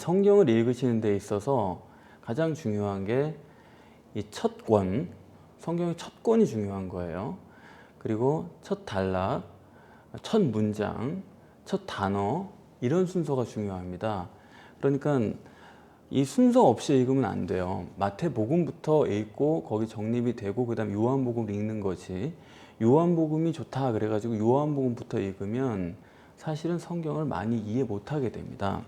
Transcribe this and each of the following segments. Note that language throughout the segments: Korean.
성경을 읽으시는 데 있어서 가장 중요한 게 이 첫 권, 성경의 첫 권이 중요한 거예요. 그리고 첫 단락, 첫 문장, 첫 단어, 이런 순서가 중요합니다. 그러니까 이 순서 없이 읽으면 안 돼요. 마태복음부터 읽고 거기 정립이 되고 그 다음 요한복음을 읽는 거지. 요한복음이 좋다 그래가지고 요한복음부터 읽으면 사실은 성경을 많이 이해 못하게 됩니다.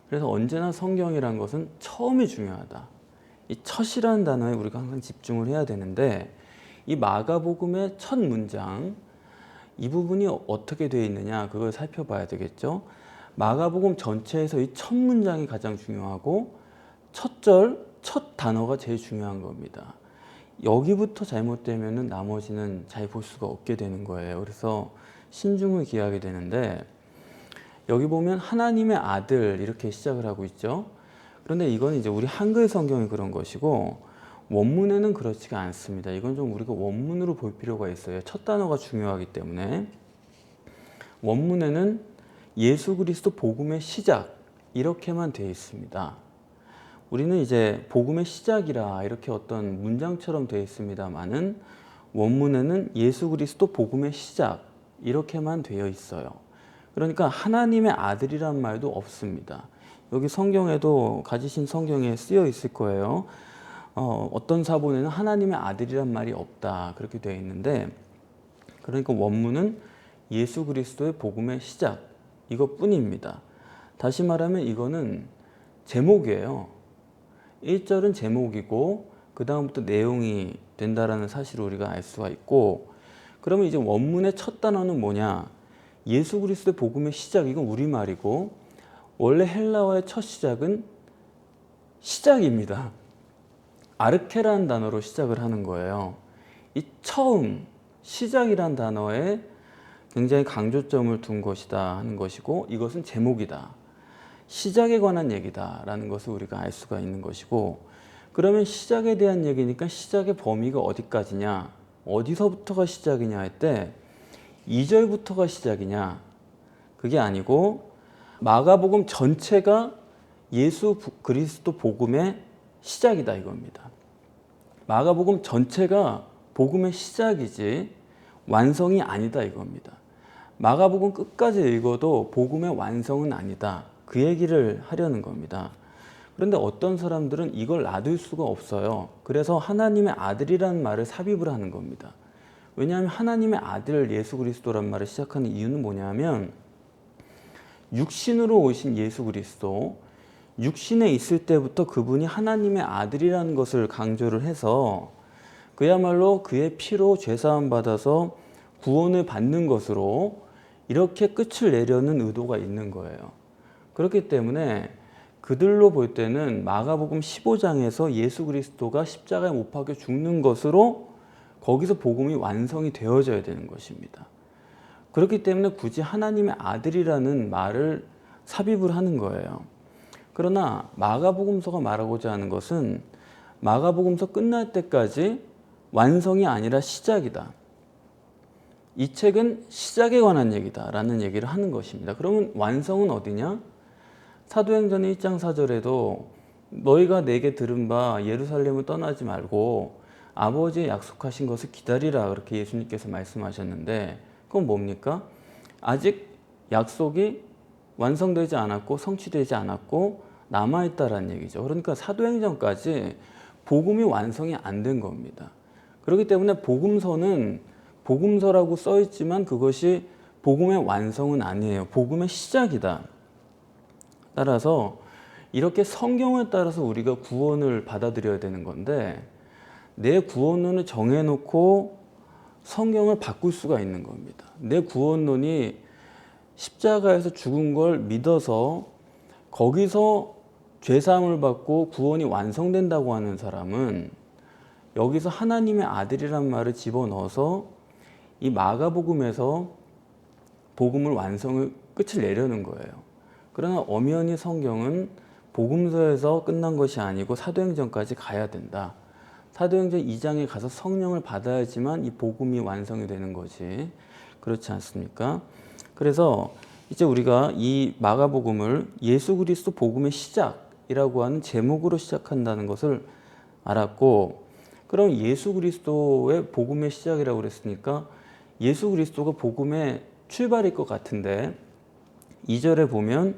그래서 언제나 성경이란 것은 처음이 중요하다. 이 첫이라는 단어에 우리가 항상 집중을 해야 되는데, 이 마가복음의 첫 문장, 이 부분이 어떻게 되어 있느냐 그걸 살펴봐야 되겠죠. 마가복음 전체에서 이 첫 문장이 가장 중요하고 첫 절, 첫 단어가 제일 중요한 겁니다. 여기부터 잘못되면 나머지는 잘 볼 수가 없게 되는 거예요. 그래서 신중을 기하게 되는데, 여기 보면 하나님의 아들 이렇게 시작을 하고 있죠. 그런데 이건 이제 우리 한글 성경이 그런 것이고 원문에는 그렇지가 않습니다. 이건 좀 우리가 원문으로 볼 필요가 있어요. 첫 단어가 중요하기 때문에. 원문에는 예수 그리스도 복음의 시작 이렇게만 되어 있습니다. 우리는 이제 복음의 시작이라 이렇게 어떤 문장처럼 되어 있습니다만은 원문에는 예수 그리스도 복음의 시작 이렇게만 되어 있어요. 그러니까 하나님의 아들이란 말도 없습니다. 여기 성경에도 가지신 성경에 쓰여 있을 거예요. 어떤 사본에는 하나님의 아들이란 말이 없다 그렇게 되어 있는데, 그러니까 원문은 예수 그리스도의 복음의 시작 이것뿐입니다. 다시 말하면 이거는 제목이에요. 1절은 제목이고 그 다음부터 내용이 된다라는 사실을 우리가 알 수가 있고, 그러면 이제 원문의 첫 단어는 뭐냐? 예수 그리스도의 복음의 시작, 이건 우리말이고 원래 헬라어의 첫 시작은 시작입니다. 아르케라는 단어로 시작을 하는 거예요. 이 처음, 시작이란 단어에 굉장히 강조점을 둔 것이다 하는 것이고, 이것은 제목이다. 시작에 관한 얘기다 라는 것을 우리가 알 수가 있는 것이고, 그러면 시작에 대한 얘기니까 시작의 범위가 어디까지냐, 어디서부터가 시작이냐 할 때 2절부터가 시작이냐, 그게 아니고 마가복음 전체가 예수 그리스도 복음의 시작이다 이겁니다. 마가복음 전체가 복음의 시작이지 완성이 아니다 이겁니다. 마가복음 끝까지 읽어도 복음의 완성은 아니다, 그 얘기를 하려는 겁니다. 그런데 어떤 사람들은 이걸 놔둘 수가 없어요. 그래서 하나님의 아들이라는 말을 삽입을 하는 겁니다. 왜냐하면 하나님의 아들 예수 그리스도란 말을 시작하는 이유는 뭐냐면, 육신으로 오신 예수 그리스도, 육신에 있을 때부터 그분이 하나님의 아들이라는 것을 강조를 해서 그야말로 그의 피로 죄사함 받아서 구원을 받는 것으로 이렇게 끝을 내려는 의도가 있는 거예요. 그렇기 때문에 그들로 볼 때는 마가복음 15장에서 예수 그리스도가 십자가에 못 박혀 죽는 것으로 거기서 복음이 완성이 되어져야 되는 것입니다. 그렇기 때문에 굳이 하나님의 아들이라는 말을 삽입을 하는 거예요. 그러나 마가복음서가 말하고자 하는 것은 마가복음서 끝날 때까지 완성이 아니라 시작이다. 이 책은 시작에 관한 얘기다 라는 얘기를 하는 것입니다. 그러면 완성은 어디냐? 사도행전 1장 4절에도 너희가 내게 들은 바 예루살렘을 떠나지 말고 아버지의 약속하신 것을 기다리라 그렇게 예수님께서 말씀하셨는데, 그건 뭡니까? 아직 약속이 완성되지 않았고 성취되지 않았고 남아있다라는 얘기죠. 그러니까 사도행전까지 복음이 완성이 안 된 겁니다. 그렇기 때문에 복음서는 복음서라고 써있지만 그것이 복음의 완성은 아니에요. 복음의 시작이다. 따라서 이렇게 성경을 따라서 우리가 구원을 받아들여야 되는 건데, 내 구원론을 정해놓고 성경을 바꿀 수가 있는 겁니다. 내 구원론이 십자가에서 죽은 걸 믿어서 거기서 죄사함을 받고 구원이 완성된다고 하는 사람은 여기서 하나님의 아들이란 말을 집어넣어서 이 마가복음에서 복음을 완성을 끝을 내려는 거예요. 그러나 엄연히 성경은 복음서에서 끝난 것이 아니고 사도행전까지 가야 된다. 사도행전 2장에 가서 성령을 받아야지만 이 복음이 완성이 되는 거지. 그렇지 않습니까? 그래서 이제 우리가 이 마가복음을 예수 그리스도 복음의 시작이라고 하는 제목으로 시작한다는 것을 알았고, 그럼 예수 그리스도의 복음의 시작이라고 그랬으니까 예수 그리스도가 복음의 출발일 것 같은데, 2절에 보면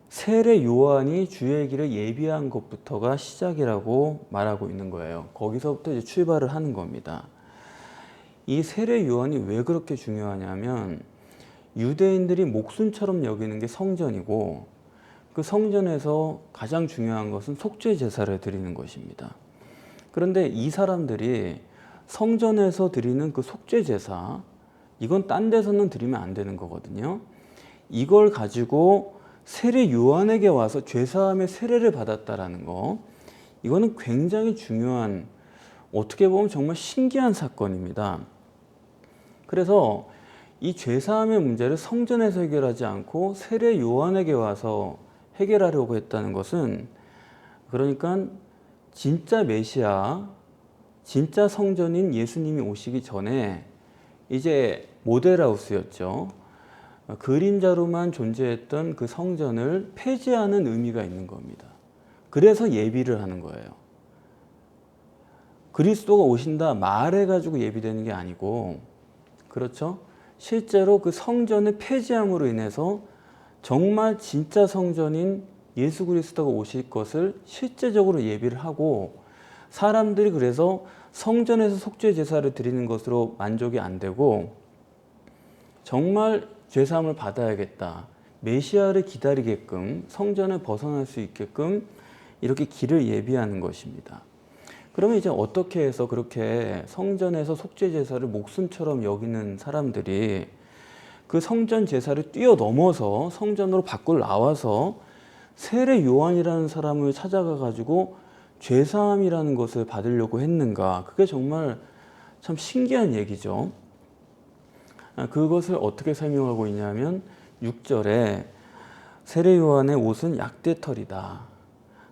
세례 요한이 주의 길을 예비한 것부터가 시작이라고 말하고 있는 거예요. 거기서부터 이제 출발을 하는 겁니다. 이 세례 요한이 왜 그렇게 중요하냐면, 유대인들이 목숨처럼 여기는 게 성전이고, 그 성전에서 가장 중요한 것은 속죄 제사를 드리는 것입니다. 그런데 이 사람들이 성전에서 드리는 그 속죄 제사, 이건 딴 데서는 드리면 안 되는 거거든요. 이걸 가지고 세례 요한에게 와서 죄사함의 세례를 받았다라는 거, 이거는 굉장히 중요한, 어떻게 보면 정말 신기한 사건입니다. 그래서 이 죄사함의 문제를 성전에서 해결하지 않고 세례 요한에게 와서 해결하려고 했다는 것은, 그러니까 진짜 메시아, 진짜 성전인 예수님이 오시기 전에 이제 모델하우스였죠. 그림자로만 존재했던 그 성전을 폐지하는 의미가 있는 겁니다. 그래서 예비를 하는 거예요. 그리스도가 오신다 말해가지고 예비되는 게 아니고, 그렇죠? 실제로 그 성전을 폐지함으로 인해서 정말 진짜 성전인 예수 그리스도가 오실 것을 실제적으로 예비를 하고, 사람들이 그래서 성전에서 속죄 제사를 드리는 것으로 만족이 안 되고 정말 죄사함을 받아야겠다, 메시아를 기다리게끔, 성전을 벗어날 수 있게끔 이렇게 길을 예비하는 것입니다. 그러면 이제 어떻게 해서 그렇게 성전에서 속죄 제사를 목숨처럼 여기는 사람들이 그 성전 제사를 뛰어넘어서 성전으로 밖으로 나와서 세례 요한이라는 사람을 찾아가 가지고 죄사함이라는 것을 받으려고 했는가? 그게 정말 참 신기한 얘기죠. 그것을 어떻게 설명하고 있냐면 6절에 세례 요한의 옷은 약대털이다,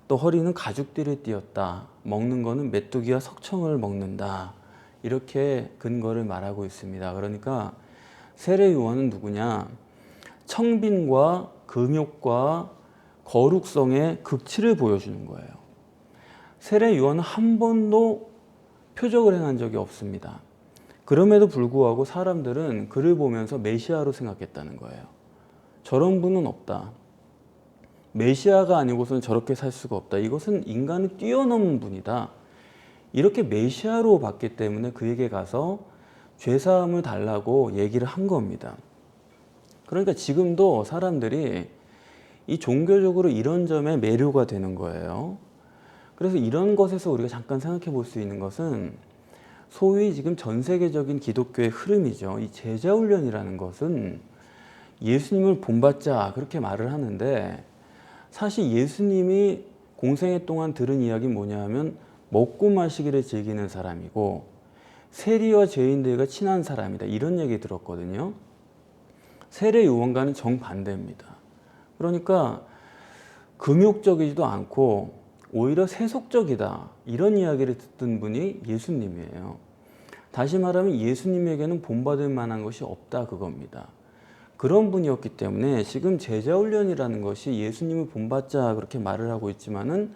또 허리는 가죽띠를 띠었다, 먹는 거는 메뚜기와 석청을 먹는다, 이렇게 근거를 말하고 있습니다. 그러니까 세례 요한은 누구냐? 청빈과 금욕과 거룩성의 극치를 보여주는 거예요. 세례 요한은 한 번도 표적을 행한 적이 없습니다. 그럼에도 불구하고 사람들은 그를 보면서 메시아로 생각했다는 거예요. 저런 분은 없다, 메시아가 아니고서는 저렇게 살 수가 없다, 이것은 인간을 뛰어넘은 분이다, 이렇게 메시아로 봤기 때문에 그에게 가서 죄사함을 달라고 얘기를 한 겁니다. 그러니까 지금도 사람들이 이 종교적으로 이런 점에 매료가 되는 거예요. 그래서 이런 것에서 우리가 잠깐 생각해 볼 수 있는 것은 소위 지금 전 세계적인 기독교의 흐름이죠. 이 제자훈련이라는 것은 예수님을 본받자 그렇게 말을 하는데, 사실 예수님이 공생애 동안 들은 이야기는 뭐냐 하면 먹고 마시기를 즐기는 사람이고 세리와 죄인들과 친한 사람이다, 이런 얘기 들었거든요. 세례 요한과는 정반대입니다. 그러니까 금욕적이지도 않고 오히려 세속적이다, 이런 이야기를 듣던 분이 예수님이에요. 다시 말하면 예수님에게는 본받을 만한 것이 없다, 그겁니다. 그런 분이었기 때문에 지금 제자훈련이라는 것이 예수님을 본받자 그렇게 말을 하고 있지만은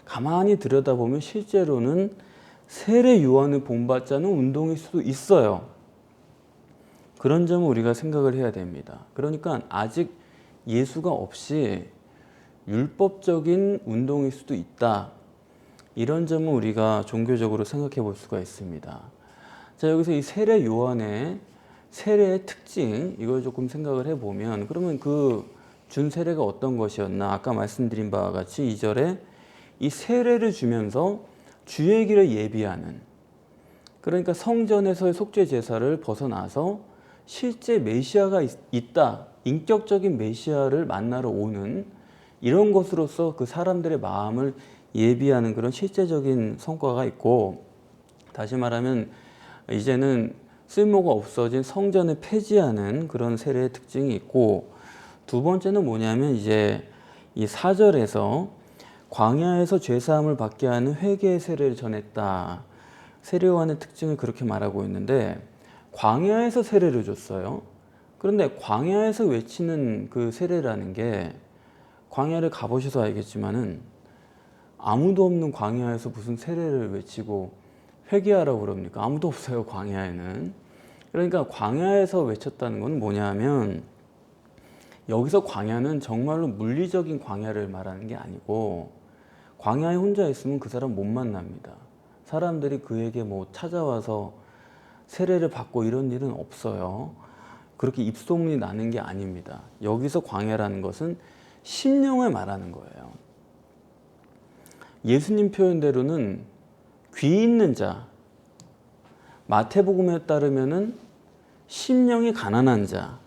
가만히 들여다보면 실제로는 세례 요한을 본받자는 운동일 수도 있어요. 그런 점을 우리가 생각을 해야 됩니다. 그러니까 아직 예수가 없이 율법적인 운동일 수도 있다, 이런 점은 우리가 종교적으로 생각해 볼 수가 있습니다. 자, 여기서 이 세례 요한의 세례의 특징, 이걸 조금 생각을 해보면, 그러면 그 준 세례가 어떤 것이었나? 아까 말씀드린 바와 같이 2절에 이 세례를 주면서 주의 길을 예비하는, 그러니까 성전에서의 속죄 제사를 벗어나서 실제 메시아가 있다, 인격적인 메시아를 만나러 오는 이런 것으로서 그 사람들의 마음을 예비하는 그런 실제적인 성과가 있고, 다시 말하면 이제는 쓸모가 없어진 성전을 폐지하는 그런 세례의 특징이 있고, 두 번째는 뭐냐면 이제 이 4절에서 광야에서 죄사함을 받게 하는 회개의 세례를 전했다, 세례 요한의 특징을 그렇게 말하고 있는데, 광야에서 세례를 줬어요. 그런데 광야에서 외치는 그 세례라는 게, 광야를 가보셔서 알겠지만은 아무도 없는 광야에서 무슨 세례를 외치고 회개하라고 그럽니까? 아무도 없어요, 광야에는. 그러니까 광야에서 외쳤다는 건 뭐냐면, 여기서 광야는 정말로 물리적인 광야를 말하는 게 아니고, 광야에 혼자 있으면 그 사람 못 만납니다. 사람들이 그에게 뭐 찾아와서 세례를 받고 이런 일은 없어요. 그렇게 입소문이 나는 게 아닙니다. 여기서 광야라는 것은 심령을 말하는 거예요. 예수님 표현대로는 귀 있는 자, 마태복음에 따르면은 심령이 가난한 자,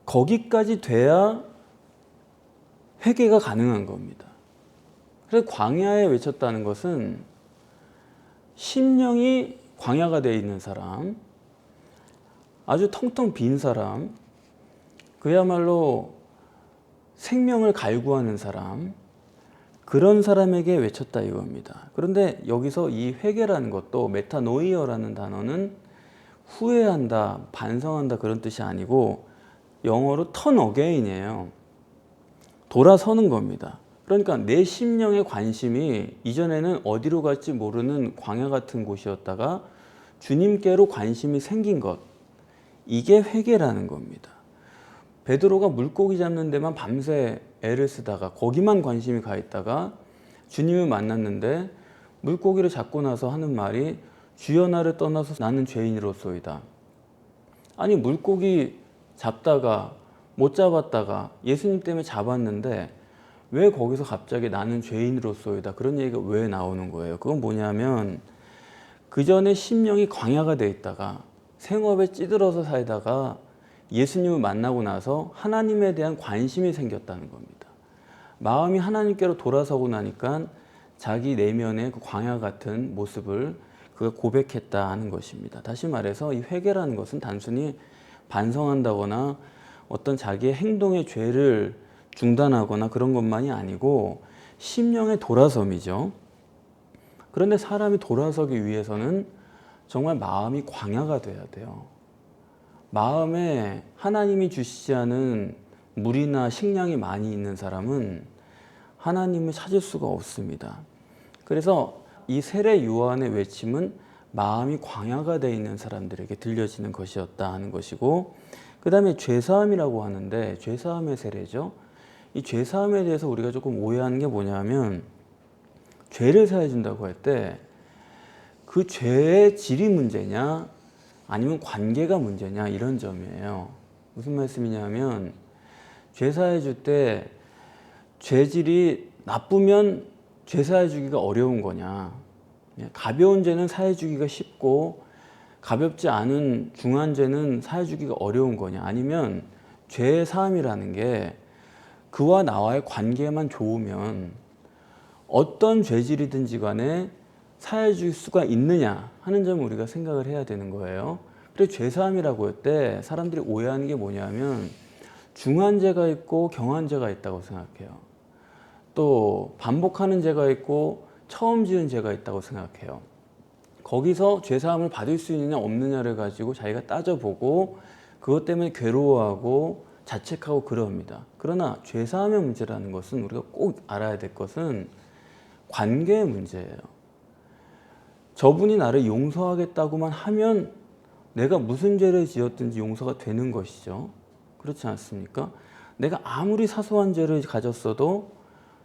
거기까지 돼야 회개가 가능한 겁니다. 그래서 광야에 외쳤다는 것은 심령이 광야가 되어 있는 사람, 아주 텅텅 빈 사람, 그야말로 생명을 갈구하는 사람, 그런 사람에게 외쳤다 이겁니다. 그런데 여기서 이 회개라는 것도 메타노이어라는 단어는 후회한다, 반성한다 그런 뜻이 아니고 영어로 turn again이에요. 돌아서는 겁니다. 그러니까 내 심령의 관심이 이전에는 어디로 갈지 모르는 광야 같은 곳이었다가 주님께로 관심이 생긴 것, 이게 회개라는 겁니다. 베드로가 물고기 잡는 데만 밤새 애를 쓰다가 거기만 관심이 가 있다가 주님을 만났는데 물고기를 잡고 나서 하는 말이 주여 나를 떠나서 나는 죄인으로소이다. 아니 물고기 잡다가 못 잡았다가 예수님 때문에 잡았는데 왜 거기서 갑자기 나는 죄인으로소이다 그런 얘기가 왜 나오는 거예요? 그건 뭐냐면 그 전에 심령이 광야가 돼 있다가 생업에 찌들어서 살다가 예수님을 만나고 나서 하나님에 대한 관심이 생겼다는 겁니다. 마음이 하나님께로 돌아서고 나니까 자기 내면의 그 광야 같은 모습을 그가 고백했다 하는 것입니다. 다시 말해서 이 회개라는 것은 단순히 반성한다거나 어떤 자기의 행동의 죄를 중단하거나 그런 것만이 아니고 심령의 돌아섬이죠. 그런데 사람이 돌아서기 위해서는 정말 마음이 광야가 돼야 돼요. 마음에 하나님이 주시지 않은 물이나 식량이 많이 있는 사람은 하나님을 찾을 수가 없습니다. 그래서 이 세례 요한의 외침은 마음이 광야가 되어 있는 사람들에게 들려지는 것이었다 하는 것이고, 그 다음에 죄사함이라고 하는데 죄사함의 세례죠. 이 죄사함에 대해서 우리가 조금 오해하는 게 뭐냐면 죄를 사해 준다고 할 때 그 죄의 질이 문제냐 아니면 관계가 문제냐 이런 점이에요. 무슨 말씀이냐면 죄 사해 줄 때 죄질이 나쁘면 죄 사해 주기가 어려운 거냐, 가벼운 죄는 사해 주기가 쉽고 가볍지 않은 중한 죄는 사해 주기가 어려운 거냐, 아니면 죄의 사함이라는 게 그와 나와의 관계만 좋으면 어떤 죄질이든지 간에 사해 줄 수가 있느냐 하는 점을 우리가 생각을 해야 되는 거예요. 그래서 죄사함이라고 할 때 사람들이 오해하는 게 뭐냐면 중한 죄가 있고 경한 죄가 있다고 생각해요. 또 반복하는 죄가 있고 처음 지은 죄가 있다고 생각해요. 거기서 죄사함을 받을 수 있느냐 없느냐를 가지고 자기가 따져보고 그것 때문에 괴로워하고 자책하고 그럽니다. 그러나 죄사함의 문제라는 것은 우리가 꼭 알아야 될 것은 관계의 문제예요. 저분이 나를 용서하겠다고만 하면 내가 무슨 죄를 지었든지 용서가 되는 것이죠. 그렇지 않습니까? 내가 아무리 사소한 죄를 가졌어도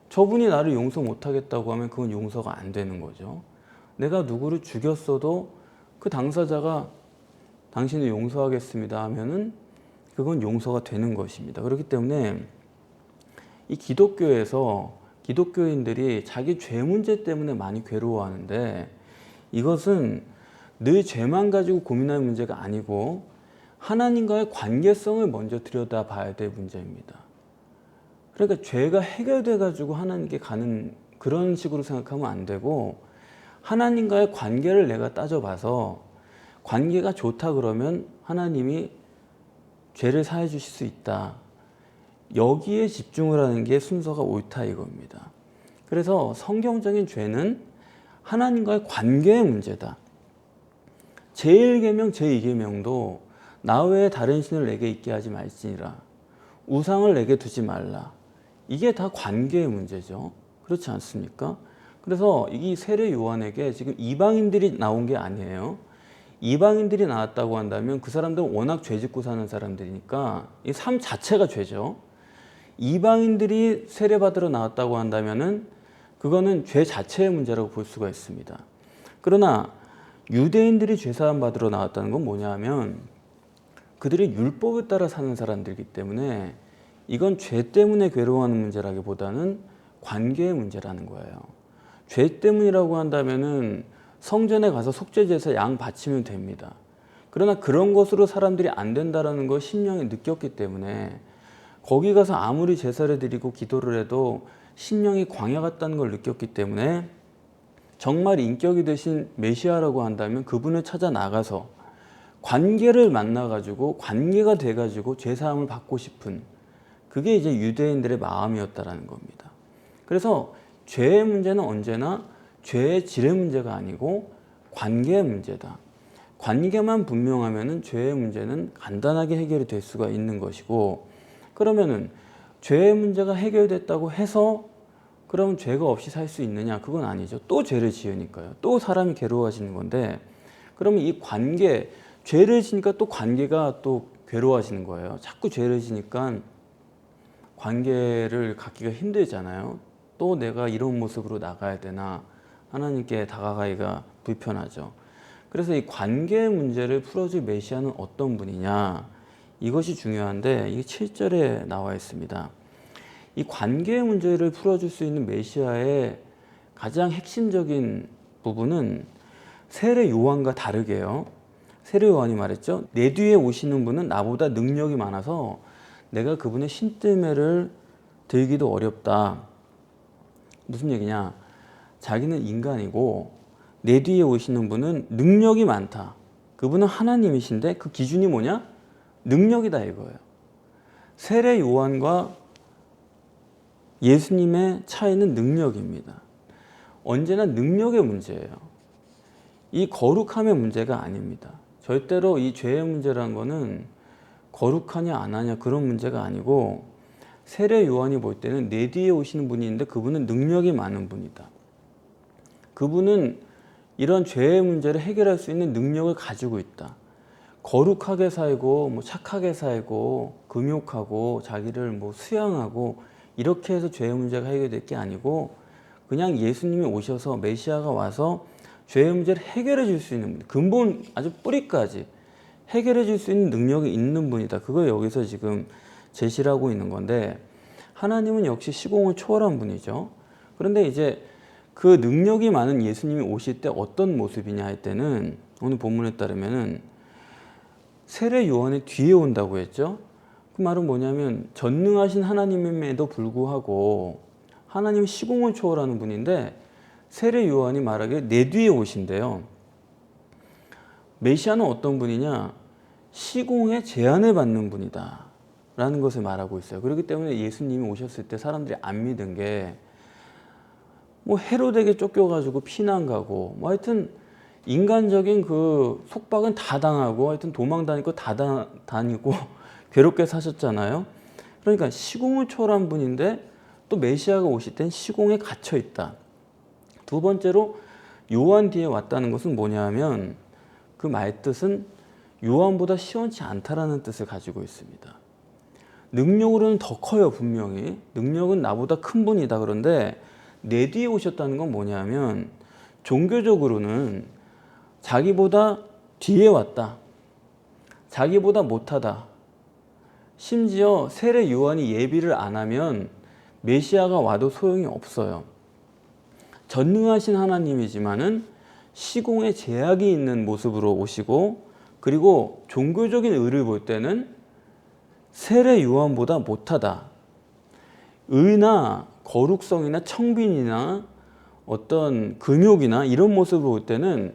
저분이 나를 용서 못하겠다고 하면 그건 용서가 안 되는 거죠. 내가 누구를 죽였어도 그 당사자가 당신을 용서하겠습니다 하면은 그건 용서가 되는 것입니다. 그렇기 때문에 이 기독교에서 기독교인들이 자기 죄 문제 때문에 많이 괴로워하는데 이것은 늘 죄만 가지고 고민할 문제가 아니고 하나님과의 관계성을 먼저 들여다봐야 될 문제입니다. 그러니까 죄가 해결돼 가지고 하나님께 가는 그런 식으로 생각하면 안 되고 하나님과의 관계를 내가 따져봐서 관계가 좋다 그러면 하나님이 죄를 사해 주실 수 있다. 여기에 집중을 하는 게 순서가 옳다 이겁니다. 그래서 성경적인 죄는 하나님과의 관계의 문제다. 제1계명, 제2계명도 나 외에 다른 신을 내게 있게 하지 말지니라. 우상을 내게 두지 말라. 이게 다 관계의 문제죠. 그렇지 않습니까? 그래서 이 세례 요한에게 지금 이방인들이 나온 게 아니에요. 이방인들이 나왔다고 한다면 그 사람들은 워낙 죄 짓고 사는 사람들이니까 이 삶 자체가 죄죠. 이방인들이 세례받으러 나왔다고 한다면은 그거는 죄 자체의 문제라고 볼 수가 있습니다. 그러나 유대인들이 죄사함 받으러 나왔다는 건 뭐냐 하면 그들이 율법에 따라 사는 사람들이기 때문에 이건 죄 때문에 괴로워하는 문제라기보다는 관계의 문제라는 거예요. 죄 때문이라고 한다면은 성전에 가서 속죄제에서 양 바치면 됩니다. 그러나 그런 것으로 사람들이 안 된다는 걸 심령이 느꼈기 때문에 거기 가서 아무리 제사를 드리고 기도를 해도 심령이 광야 같다는 걸 느꼈기 때문에 정말 인격이 되신 메시아라고 한다면 그분을 찾아 나가서 관계를 만나가지고 관계가 돼가지고 죄사함을 받고 싶은 그게 이제 유대인들의 마음이었다라는 겁니다. 그래서 죄의 문제는 언제나 죄의 질의 문제가 아니고 관계의 문제다. 관계만 분명하면은 죄의 문제는 간단하게 해결이 될 수가 있는 것이고, 그러면은 죄의 문제가 해결됐다고 해서 그러면 죄가 없이 살 수 있느냐? 그건 아니죠. 또 죄를 지으니까요. 또 사람이 괴로워지는 건데, 그러면 이 관계, 죄를 지니까 또 관계가 또 괴로워지는 거예요. 자꾸 죄를 지니까 관계를 갖기가 힘들잖아요. 또 내가 이런 모습으로 나가야 되나? 하나님께 다가가기가 불편하죠. 그래서 이 관계의 문제를 풀어줄 메시아는 어떤 분이냐? 이것이 중요한데 이게 7절에 나와 있습니다. 이 관계의 문제를 풀어줄 수 있는 메시아의 가장 핵심적인 부분은 세례 요한과 다르게요. 세례 요한이 말했죠. 내 뒤에 오시는 분은 나보다 능력이 많아서 내가 그분의 신뜰매를 들기도 어렵다. 무슨 얘기냐? 자기는 인간이고 내 뒤에 오시는 분은 능력이 많다. 그분은 하나님이신데 그 기준이 뭐냐? 능력이다 이거예요. 세례 요한과 예수님의 차이는 능력입니다. 언제나 능력의 문제예요. 이 거룩함의 문제가 아닙니다. 절대로 이 죄의 문제라는 거는 거룩하냐 안 하냐 그런 문제가 아니고, 세례 요한이 볼 때는 내 뒤에 오시는 분이 있는데 그분은 능력이 많은 분이다. 그분은 이런 죄의 문제를 해결할 수 있는 능력을 가지고 있다. 거룩하게 살고 뭐 착하게 살고 금욕하고 자기를 뭐 수양하고 이렇게 해서 죄의 문제가 해결될 게 아니고 그냥 예수님이 오셔서 메시아가 와서 죄의 문제를 해결해 줄 수 있는 분, 근본 아주 뿌리까지 해결해 줄 수 있는 능력이 있는 분이다. 그걸 여기서 지금 제시를 하고 있는 건데, 하나님은 역시 시공을 초월한 분이죠. 그런데 이제 그 능력이 많은 예수님이 오실 때 어떤 모습이냐 할 때는 오늘 본문에 따르면은 세례 요한의 뒤에 온다고 했죠. 그 말은 뭐냐면 전능하신 하나님임에도 불구하고 하나님이 시공을 초월하는 분인데 세례 요한이 말하기에 내 뒤에 오신대요. 메시아는 어떤 분이냐? 시공의 제한을 받는 분이다 라는 것을 말하고 있어요. 그렇기 때문에 예수님이 오셨을 때 사람들이 안 믿은 게 뭐 헤로데게 쫓겨가지고 피난 가고 뭐 하여튼 인간적인 그 속박은 다 당하고 하여튼 도망 다니고 다 다니고 괴롭게 사셨잖아요. 그러니까 시공을 초월한 분인데 또 메시아가 오실 땐 시공에 갇혀 있다. 두 번째로 요한 뒤에 왔다는 것은 뭐냐 하면 그 말뜻은 요한보다 시원치 않다라는 뜻을 가지고 있습니다. 능력으로는 더 커요. 분명히 능력은 나보다 큰 분이다. 그런데 내 뒤에 오셨다는 건 뭐냐 하면 종교적으로는 자기보다 뒤에 왔다, 자기보다 못하다. 심지어 세례 요한이 예비를 안 하면 메시아가 와도 소용이 없어요. 전능하신 하나님이지만은 시공에 제약이 있는 모습으로 오시고, 그리고 종교적인 의를 볼 때는 세례 요한보다 못하다. 의나 거룩성이나 청빈이나 어떤 금욕이나 이런 모습으로 볼 때는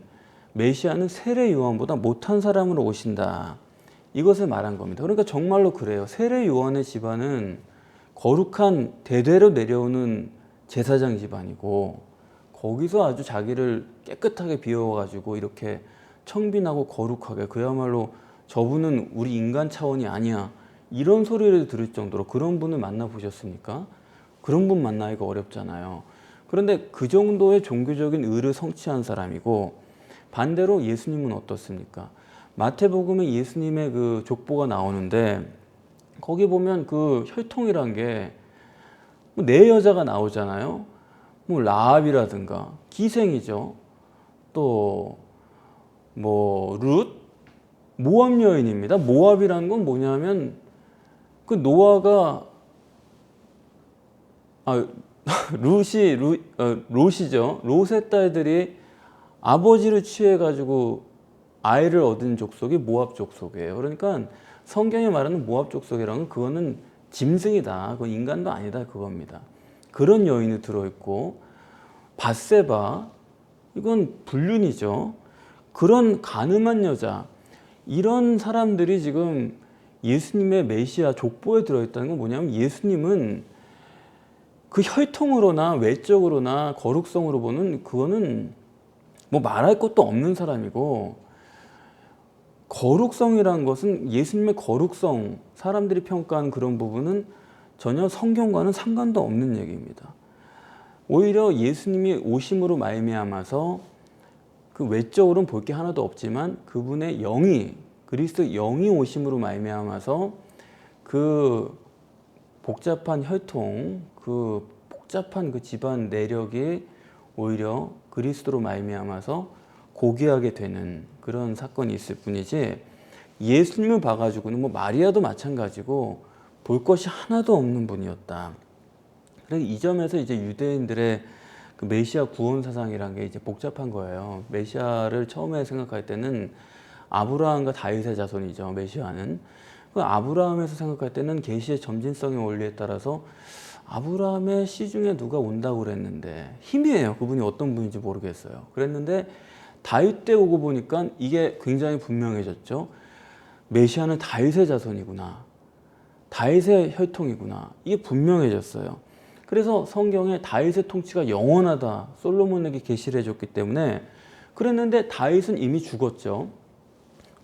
메시아는 세례 요한보다 못한 사람으로 오신다. 이것을 말한 겁니다. 그러니까 정말로 그래요. 세례 요한의 집안은 거룩한 대대로 내려오는 제사장 집안이고, 거기서 아주 자기를 깨끗하게 비워가지고 이렇게 청빈하고 거룩하게, 그야말로 저분은 우리 인간 차원이 아니야. 이런 소리를 들을 정도로 그런 분을 만나보셨습니까? 그런 분 만나기가 어렵잖아요. 그런데 그 정도의 종교적인 의를 성취한 사람이고, 반대로 예수님은 어떻습니까? 마태복음에 예수님의 그 족보가 나오는데 거기 보면 그 혈통이란 게 네 여자가 나오잖아요. 뭐 라합이라든가 기생이죠. 또 뭐 룻, 모압 여인입니다. 모압이라는 건 뭐냐면 그 노아가 롯이죠. 롯의 딸들이 아버지를 취해가지고 아이를 얻은 족속이 모압 족속이에요. 그러니까 성경이 말하는 모압 족속이라는 건 그거는 짐승이다. 그건 인간도 아니다. 그겁니다. 그런 여인이 들어있고, 밧세바, 이건 불륜이죠. 그런 가늠한 여자, 이런 사람들이 지금 예수님의 메시아 족보에 들어있다는 건 뭐냐면, 예수님은 그 혈통으로나 외적으로나 거룩성으로 보는 그거는 뭐 말할 것도 없는 사람이고, 거룩성이라는 것은 예수님의 거룩성, 사람들이 평가하는 그런 부분은 전혀 성경과는 상관도 없는 얘기입니다. 오히려 예수님이 오심으로 말미암아서 그 외적으로는 볼 게 하나도 없지만 그분의 영이, 그리스도 영이 오심으로 말미암아서 그 복잡한 혈통, 그 복잡한 그 집안 내력이 오히려 그리스도로 말미암아서 고귀하게 되는 그런 사건이 있을 뿐이지, 예수님을 봐가지고는 뭐 마리아도 마찬가지고 볼 것이 하나도 없는 분이었다. 그래서 이 점에서 이제 유대인들의 그 메시아 구원 사상이란 게 이제 복잡한 거예요. 메시아를 처음에 생각할 때는 아브라함과 다윗의 자손이죠. 메시아는 그 아브라함에서 생각할 때는 계시의 점진성의 원리에 따라서 아브라함의 씨 중에 누가 온다고 그랬는데, 희미해요. 그분이 어떤 분인지 모르겠어요. 그랬는데 다윗 때 오고 보니까 이게 굉장히 분명해졌죠. 메시아는 다윗의 자손이구나, 다윗의 혈통이구나, 이게 분명해졌어요. 그래서 성경에 다윗의 통치가 영원하다, 솔로몬에게 계시를 해줬기 때문에 그랬는데, 다윗은 이미 죽었죠.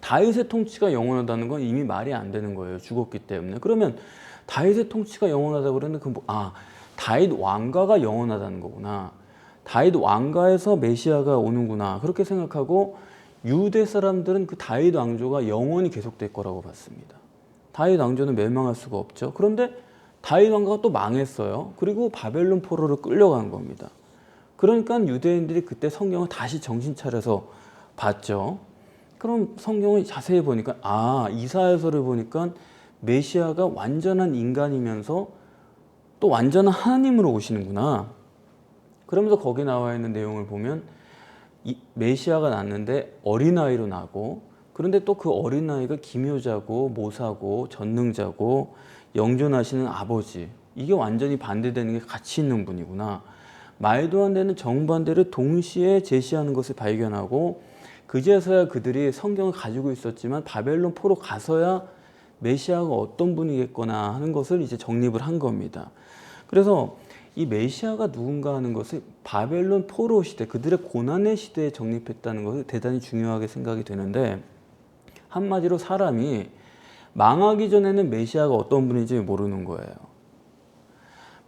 다윗의 통치가 영원하다는 건 이미 말이 안 되는 거예요. 죽었기 때문에. 그러면 다윗의 통치가 영원하다고 그러는데 다윗 왕가가 영원하다는 거구나, 다윗 왕가에서 메시아가 오는구나, 그렇게 생각하고 유대 사람들은 그 다윗 왕조가 영원히 계속될 거라고 봤습니다. 다윗 왕조는 멸망할 수가 없죠. 그런데 다윗 왕가가 또 망했어요. 그리고 바벨론 포로로 끌려간 겁니다. 그러니까 유대인들이 그때 성경을 다시 정신 차려서 봤죠. 그럼 성경을 자세히 보니까 이사야서를 보니까 메시아가 완전한 인간이면서 또 완전한 하나님으로 오시는구나. 그러면서 거기 나와 있는 내용을 보면 메시아가 났는데 어린아이로 나고, 그런데 또 그 어린아이가 기묘자고 모사고 전능자고 영존하시는 아버지, 이게 완전히 반대되는 게 같이 있는 분이구나. 말도 안 되는 정반대를 동시에 제시하는 것을 발견하고, 그제서야 그들이 성경을 가지고 있었지만 바벨론 포로 가서야 메시아가 어떤 분이겠거나 하는 것을 이제 정립을 한 겁니다. 그래서 이 메시아가 누군가 하는 것을 바벨론 포로 시대, 그들의 고난의 시대에 정립했다는 것을 대단히 중요하게 생각이 되는데, 한마디로 사람이 망하기 전에는 메시아가 어떤 분인지 모르는 거예요.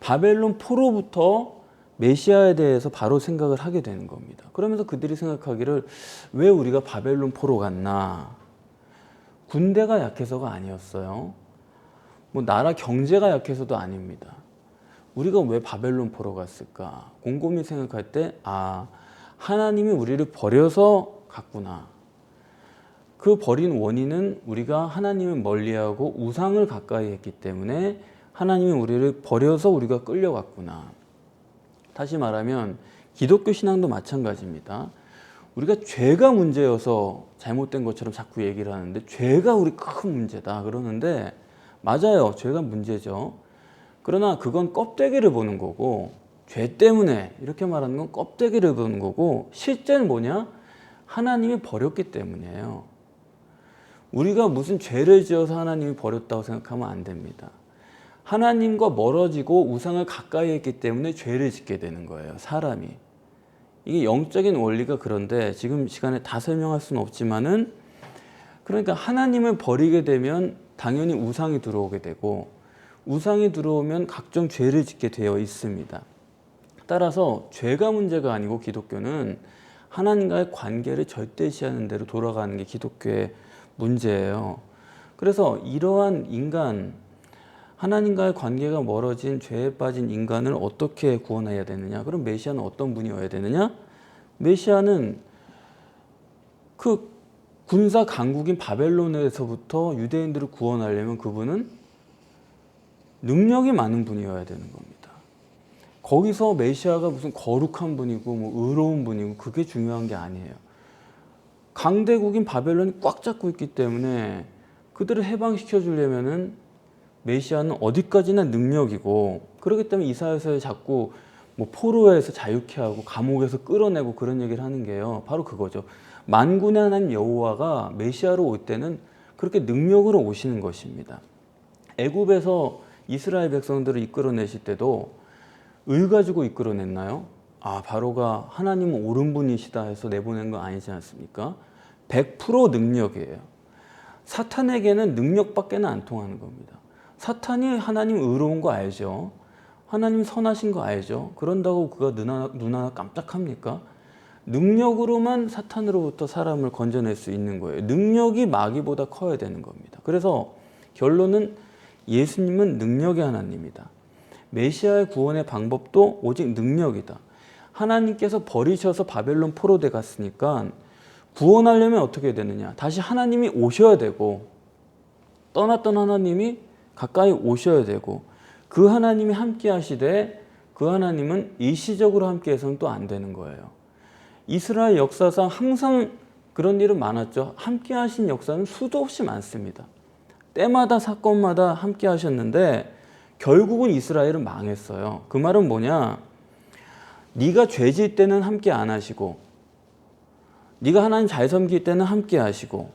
바벨론 포로부터 메시아에 대해서 바로 생각을 하게 되는 겁니다. 그러면서 그들이 생각하기를, 왜 우리가 바벨론 포로 갔나? 군대가 약해서가 아니었어요. 뭐 나라 경제가 약해서도 아닙니다. 우리가 왜 바벨론 포로 갔을까? 곰곰이 생각할 때 하나님이 우리를 버려서 갔구나. 그 버린 원인은 우리가 하나님을 멀리하고 우상을 가까이 했기 때문에 하나님이 우리를 버려서 우리가 끌려갔구나. 다시 말하면 기독교 신앙도 마찬가지입니다. 우리가 죄가 문제여서 잘못된 것처럼 자꾸 얘기를 하는데, 죄가 우리 큰 문제다 그러는데, 맞아요. 죄가 문제죠. 그러나 그건 껍데기를 보는 거고, 죄 때문에 이렇게 말하는 건 껍데기를 보는 거고, 실제는 뭐냐? 하나님이 버렸기 때문이에요. 우리가 무슨 죄를 지어서 하나님이 버렸다고 생각하면 안 됩니다. 하나님과 멀어지고 우상을 가까이 했기 때문에 죄를 짓게 되는 거예요, 사람이. 이게 영적인 원리가 그런데 지금 시간에 다 설명할 수는 없지만은 그러니까 하나님을 버리게 되면 당연히 우상이 들어오게 되고, 우상이 들어오면 각종 죄를 짓게 되어 있습니다. 따라서 죄가 문제가 아니고 기독교는 하나님과의 관계를 절대시하는 대로 돌아가는 게 기독교의 문제예요. 그래서 이러한 인간, 하나님과의 관계가 멀어진 죄에 빠진 인간을 어떻게 구원해야 되느냐? 그럼 메시아는 어떤 분이어야 되느냐? 메시아는 그 군사 강국인 바벨론에서부터 유대인들을 구원하려면 그분은 능력이 많은 분이어야 되는 겁니다. 거기서 메시아가 무슨 거룩한 분이고 뭐 의로운 분이고 그게 중요한 게 아니에요. 강대국인 바벨론이 꽉 잡고 있기 때문에 그들을 해방시켜 주려면은 메시아는 어디까지나 능력이고, 그렇기 때문에 이사야서에 자꾸 뭐 포로에서 자유케 하고 감옥에서 끌어내고 그런 얘기를 하는 게요, 바로 그거죠. 만군의 하나님 여호와가 메시아로 올 때는 그렇게 능력으로 오시는 것입니다. 애굽에서 이스라엘 백성들을 이끌어내실 때도 의 가지고 이끌어냈나요? 바로가 하나님은 옳은 분이시다 해서 내보낸 거 아니지 않습니까? 100% 능력이에요. 사탄에게는 능력밖에는 안 통하는 겁니다. 사탄이 하나님 의로운 거 알죠? 하나님 선하신 거 알죠? 그런다고 그가 눈 하나 깜짝합니까? 능력으로만 사탄으로부터 사람을 건져낼 수 있는 거예요. 능력이 마귀보다 커야 되는 겁니다. 그래서 결론은 예수님은 능력의 하나님이다. 메시아의 구원의 방법도 오직 능력이다. 하나님께서 버리셔서 바벨론 포로돼 갔으니까 구원하려면 어떻게 되느냐? 다시 하나님이 오셔야 되고, 떠났던 하나님이 가까이 오셔야 되고, 그 하나님이 함께 하시되 그 하나님은 일시적으로 함께 해서는 또 안 되는 거예요. 이스라엘 역사상 항상 그런 일은 많았죠. 함께 하신 역사는 수도 없이 많습니다. 때마다 사건마다 함께 하셨는데 결국은 이스라엘은 망했어요. 그 말은 뭐냐? 네가 죄질 때는 함께 안 하시고, 네가 하나님 잘 섬길 때는 함께 하시고,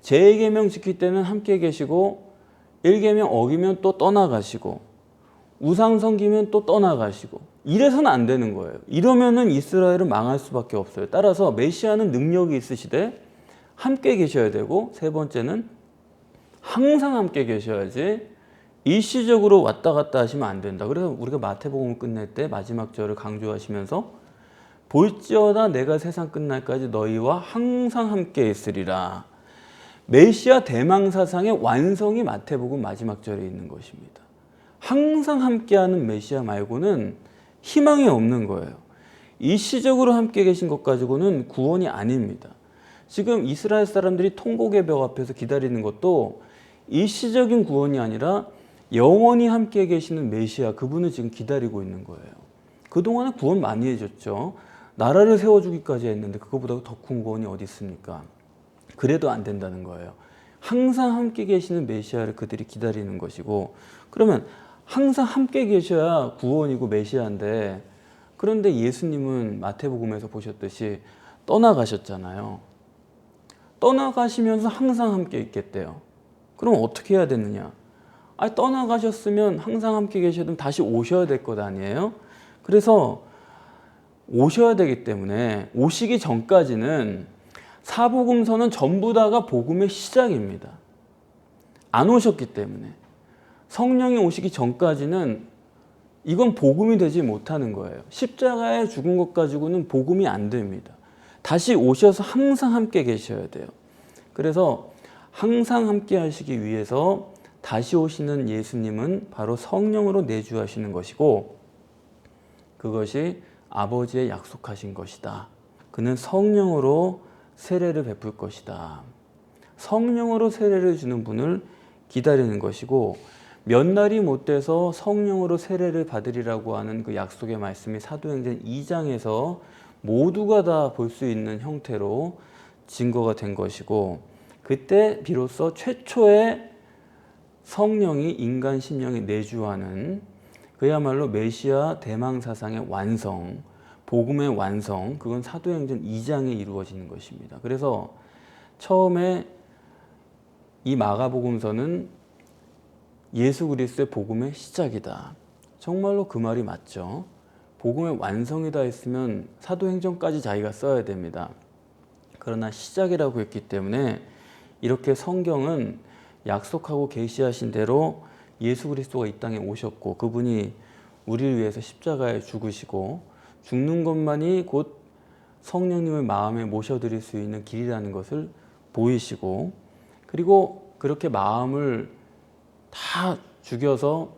제2계명 지킬 때는 함께 계시고, 1계명 어기면 또 떠나가시고, 우상 섬기면 또 떠나가시고, 이래서는 안 되는 거예요. 이러면은 이스라엘은 망할 수밖에 없어요. 따라서 메시아는 능력이 있으시되 함께 계셔야 되고, 세 번째는 항상 함께 계셔야지 일시적으로 왔다 갔다 하시면 안 된다. 그래서 우리가 마태복음을 끝낼 때 마지막 절을 강조하시면서 볼지어다 내가 세상 끝날까지 너희와 항상 함께 있으리라. 메시아 대망사상의 완성이 마태복음 마지막 절에 있는 것입니다. 항상 함께하는 메시아 말고는 희망이 없는 거예요. 일시적으로 함께 계신 것 가지고는 구원이 아닙니다. 지금 이스라엘 사람들이 통곡의 벽 앞에서 기다리는 것도 일시적인 구원이 아니라 영원히 함께 계시는 메시아, 그분을 지금 기다리고 있는 거예요. 그동안은 구원 많이 해줬죠. 나라를 세워주기까지 했는데 그거보다 더 큰 구원이 어디 있습니까? 그래도 안 된다는 거예요. 항상 함께 계시는 메시아를 그들이 기다리는 것이고, 그러면 항상 함께 계셔야 구원이고 메시아인데, 그런데 예수님은 마태복음에서 보셨듯이 떠나가셨잖아요. 떠나가시면서 항상 함께 있겠대요. 그럼 어떻게 해야 되느냐? 떠나가셨으면 항상 함께 계셔도 다시 오셔야 될 것 아니에요? 그래서 오셔야 되기 때문에 오시기 전까지는 사복음서는 전부 다가 복음의 시작입니다. 안 오셨기 때문에. 성령이 오시기 전까지는 이건 복음이 되지 못하는 거예요. 십자가에 죽은 것 가지고는 복음이 안 됩니다. 다시 오셔서 항상 함께 계셔야 돼요. 그래서 항상 함께 하시기 위해서 다시 오시는 예수님은 바로 성령으로 내주하시는 것이고, 그것이 아버지의 약속하신 것이다. 그는 성령으로 세례를 베풀 것이다. 성령으로 세례를 주는 분을 기다리는 것이고, 몇 날이 못 돼서 성령으로 세례를 받으리라고 하는 그 약속의 말씀이 사도행전 2장에서 모두가 다 볼 수 있는 형태로 증거가 된 것이고, 그때 비로소 최초의 성령이 인간 심령에 내주하는 그야말로 메시아 대망사상의 완성, 복음의 완성, 그건 사도행전 2장에 이루어지는 것입니다. 그래서 처음에 이 마가복음서는 예수 그리스도의 복음의 시작이다. 정말로 그 말이 맞죠. 복음의 완성이다 했으면 사도행전까지 자기가 써야 됩니다. 그러나 시작이라고 했기 때문에 이렇게 성경은 약속하고 계시하신 대로 예수 그리스도가 이 땅에 오셨고 그분이 우리를 위해서 십자가에 죽으시고 죽는 것만이 곧 성령님을 마음에 모셔드릴 수 있는 길이라는 것을 보이시고 그리고 그렇게 마음을 다 죽여서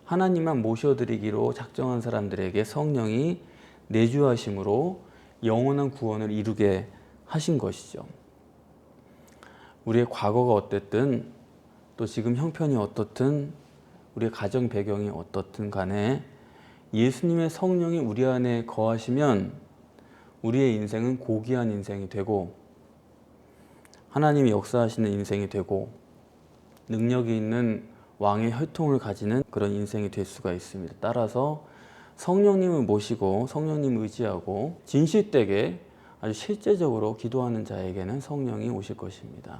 하나님만 모셔드리기로 작정한 사람들에게 성령이 내주하심으로 영원한 구원을 이루게 하신 것이죠. 우리의 과거가 어땠든 또 지금 형편이 어떻든 우리의 가정 배경이 어떻든 간에 예수님의 성령이 우리 안에 거하시면 우리의 인생은 고귀한 인생이 되고 하나님이 역사하시는 인생이 되고 능력이 있는 왕의 혈통을 가지는 그런 인생이 될 수가 있습니다. 따라서 성령님을 모시고 성령님을 의지하고 진실되게 아주 실제적으로 기도하는 자에게는 성령이 오실 것입니다.